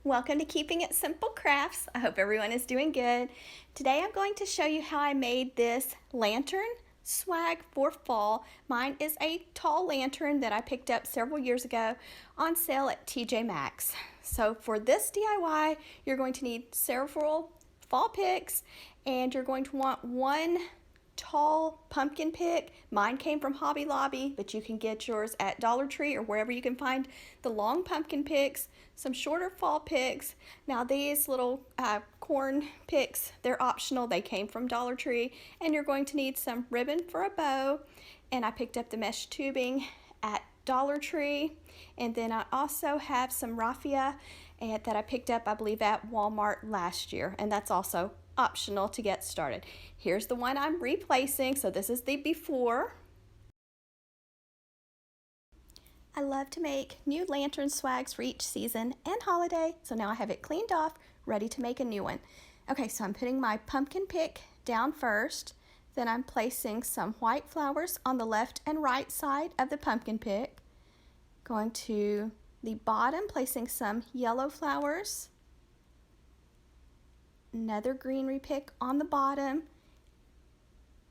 Welcome to Keeping It Simple Crafts. I hope everyone is doing good. Today I'm going to show you how I made this lantern swag for fall. Mine is a tall lantern that I picked up several years ago on sale at TJ Maxx. So for this DIY, you're going to need several fall picks, and you're going to want one tall pumpkin pick. Mine came from Hobby Lobby, but you can get yours at Dollar Tree or wherever you can find the long pumpkin picks, some shorter fall picks. Now these little corn picks, they're optional. They came from Dollar Tree. And you're going to need some ribbon for a bow, and I picked up the mesh tubing at Dollar Tree. And then I also have some raffia that I picked up, I believe, at Walmart last year, and that's also optional to get started. Here's the one I'm replacing. So this is the before. I love to make new lantern swags for each season and holiday, so now I have it cleaned off, ready to make a new one. Okay, so I'm putting my pumpkin pick down first, then I'm placing some white flowers on the left and right side of the pumpkin pick, going to the bottom, placing some yellow flowers, another greenery pick on the bottom.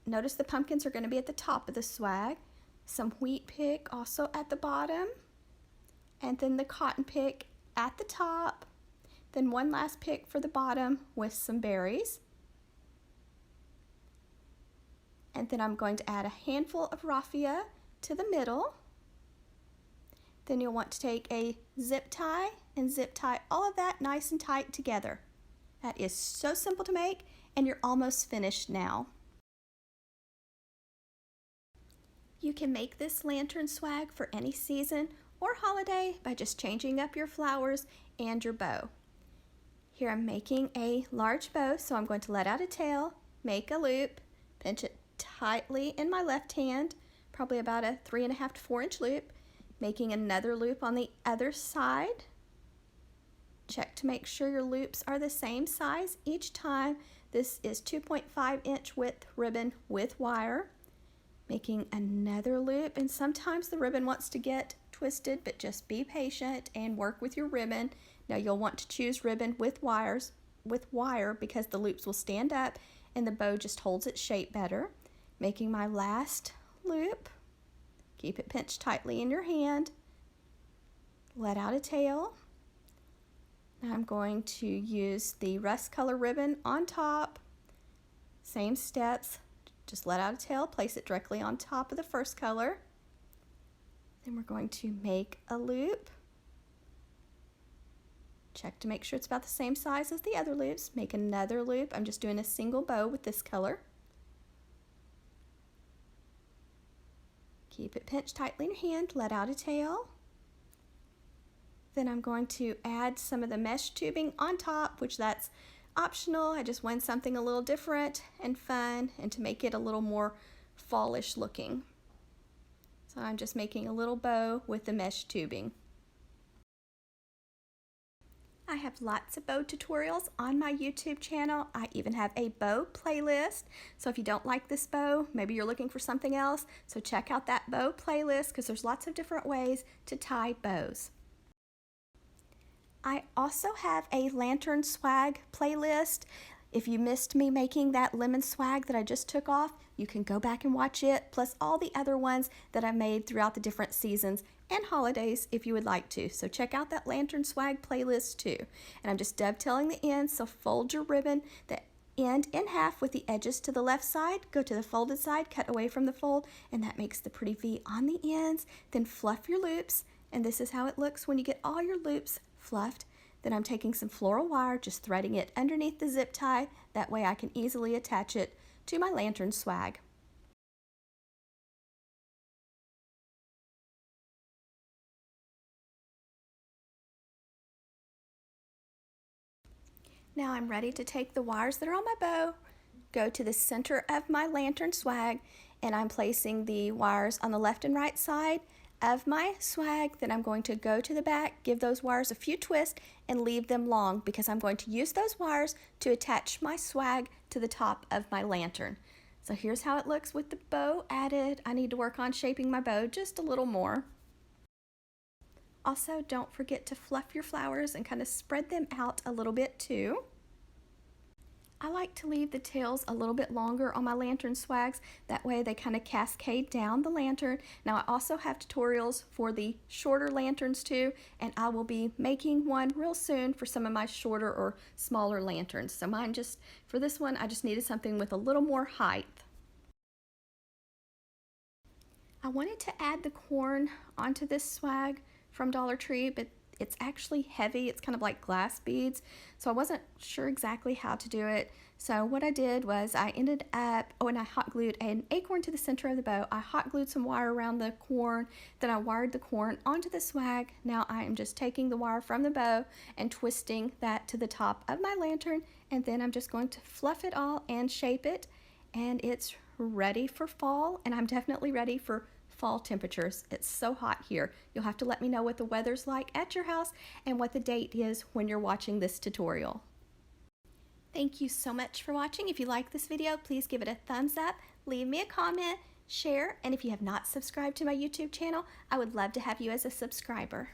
Notice the pumpkins are going to be at the top of the swag. Some wheat pick also at the bottom, and then the cotton pick at the top. Then one last pick for the bottom with some berries. And then I'm going to add a handful of raffia to the middle. Then you'll want to take a zip tie and zip tie all of that nice and tight together. That is so simple to make, and you're almost finished now. You can make this lantern swag for any season or holiday by just changing up your flowers and your bow. Here I'm making a large bow, so I'm going to let out a tail, make a loop, pinch it tightly in my left hand, probably about a 3.5 to 4 inch loop, making another loop on the other side. Check to make sure your loops are the same size each time. This is 2.5 inch width ribbon with wire. Making another loop, and sometimes the ribbon wants to get twisted, but just be patient and work with your ribbon. Now you'll want to choose ribbon with wire because the loops will stand up and the bow just holds its shape better. Making my last loop. Keep it pinched tightly in your hand. Let out a tail. Now I'm going to use the rust color ribbon on top. Same steps. Just let out a tail, place it directly on top of the first color. Then we're going to make a loop. Check to make sure it's about the same size as the other loops. Make another loop. I'm just doing a single bow with this color. Keep it pinched tightly in your hand, let out a tail. Then I'm going to add some of the mesh tubing on top, which that's optional. I just want something a little different and fun, and to make it a little more fallish looking. So I'm just making a little bow with the mesh tubing. I have lots of bow tutorials on my YouTube channel. I even have a bow playlist. So if you don't like this bow, maybe you're looking for something else, so check out that bow playlist because there's lots of different ways to tie bows. I also have a lantern swag playlist. If you missed me making that lemon swag that I just took off, you can go back and watch it, plus all the other ones that I made throughout the different seasons and holidays if you would like to. So check out that lantern swag playlist too. And I'm just dovetailing the ends, so fold your ribbon, the end in half with the edges to the left side, go to the folded side, cut away from the fold, and that makes the pretty V on the ends. Then fluff your loops, and this is how it looks when you get all your loops fluffed. Then I'm taking some floral wire, just threading it underneath the zip tie. That way I can easily attach it to my lantern swag. Now I'm ready to take the wires that are on my bow, go to the center of my lantern swag, and I'm placing the wires on the left and right side of my swag. Then I'm going to go to the back, give those wires a few twists, and leave them long because I'm going to use those wires to attach my swag to the top of my lantern. So here's how it looks with the bow added. I need to work on shaping my bow just a little more. Also, don't forget to fluff your flowers and kind of spread them out a little bit too. I like to leave the tails a little bit longer on my lantern swags. That way they kind of cascade down the lantern. Now I also have tutorials for the shorter lanterns too, and I will be making one real soon for some of my shorter or smaller lanterns. So mine just, for this one, I just needed something with a little more height. I wanted to add the corn onto this swag from Dollar Tree, but it's actually heavy. It's kind of like glass beads, so I wasn't sure exactly how to do it. So what I did was I ended up, and I hot glued an acorn to the center of the bow. I hot glued some wire around the corn, then I wired the corn onto the swag. Now I am just taking the wire from the bow and twisting that to the top of my lantern, and then I'm just going to fluff it all and shape it, and it's ready for fall, and I'm definitely ready for fall temperatures. It's so hot here. You'll have to let me know what the weather's like at your house and what the date is when you're watching this tutorial. Thank you so much for watching. If you like this video, please give it a thumbs up, leave me a comment, share, and if you have not subscribed to my YouTube channel, I would love to have you as a subscriber.